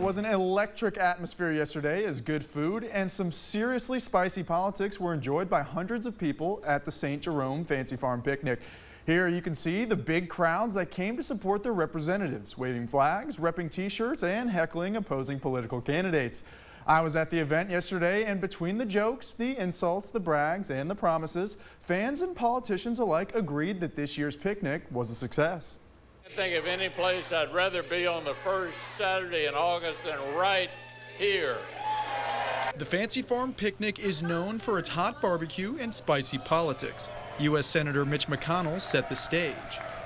was an electric atmosphere yesterday as good food and some seriously spicy politics were enjoyed by hundreds of people at the St. Jerome Fancy Farm picnic. Here you can see the big crowds that came to support their representatives, waving flags, repping t-shirts, and heckling opposing political candidates. I was at the event yesterday, and between the jokes, the insults, the brags, and the promises, fans and politicians alike agreed that this year's picnic was a success. I think of any place I'd rather be on the first Saturday in August than right here. The Fancy Farm picnic is known for its hot barbecue and spicy politics. U.S. Senator Mitch McConnell set the stage.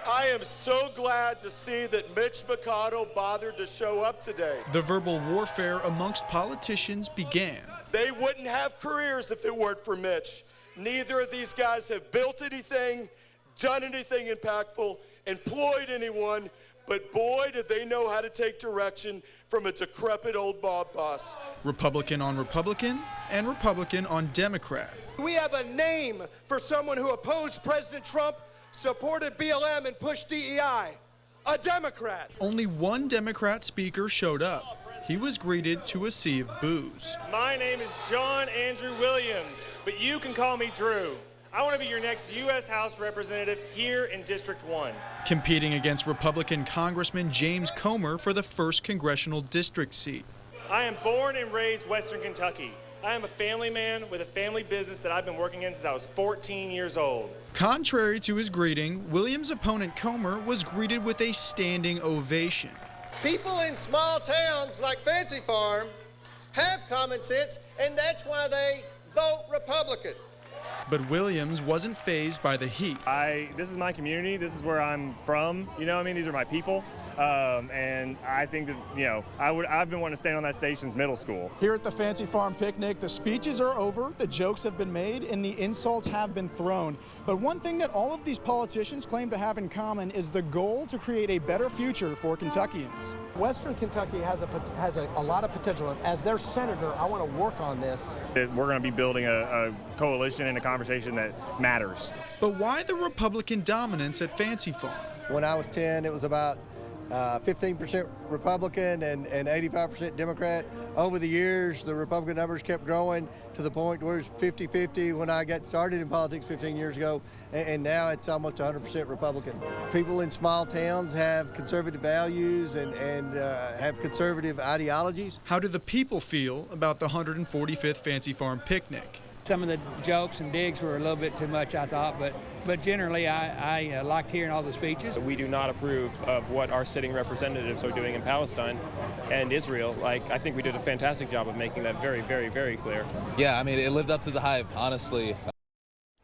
I am so glad to see that Mitch McConnell bothered to show up today. The verbal warfare amongst politicians began. They wouldn't have careers if it weren't for Mitch. Neither of these guys have built anything, done anything impactful, employed anyone, but boy, did they know how to take direction from a decrepit old mob boss. Republican on Republican and Republican on Democrat. We have a name for someone who opposed President Trump, supported BLM, and pushed DEI. A Democrat. Only one Democrat speaker showed up. He was greeted to a sea of boos. My name is John Andrew Williams, but you can call me Drew. I want to be your next U.S. House Representative here in District 1. Competing against Republican Congressman James Comer for the 1st Congressional District seat. I am born and raised Western Kentucky. I am a family man with a family business that I've been working in since I was 14 years old. Contrary to his greeting, Williams' opponent Comer was greeted with a standing ovation. People in small towns like Fancy Farm have common sense, and that's why they vote Republican. But Williams wasn't fazed by the heat. This is my community. This is where I'm from. You know what I mean? These are my people. And I think that, you know, I've been wanting to stand on that stage since middle school. Here at the Fancy Farm picnic, the speeches are over, the jokes have been made, and the insults have been thrown. But one thing that all of these politicians claim to have in common is the goal to create a better future for Kentuckians. Western Kentucky has a lot of potential. As their senator, I want to work on this. We're going to be building a coalition and a conversation that matters. But why the Republican dominance at Fancy Farm? When I was 10, it was about 15% Republican and 85% Democrat. Over the years, the Republican numbers kept growing to the point where it's 50-50 when I got started in politics 15 years ago, and now it's almost 100% Republican. People in small towns have conservative values and have conservative ideologies. How do the people feel about the 145th Fancy Farm picnic? Some of the jokes and digs were a little bit too much, I thought, but generally I liked hearing all the speeches. We do not approve of what our sitting representatives are doing in Palestine and Israel. I think we did a fantastic job of making that very, very, very clear. Yeah, I mean, it lived up to the hype, honestly.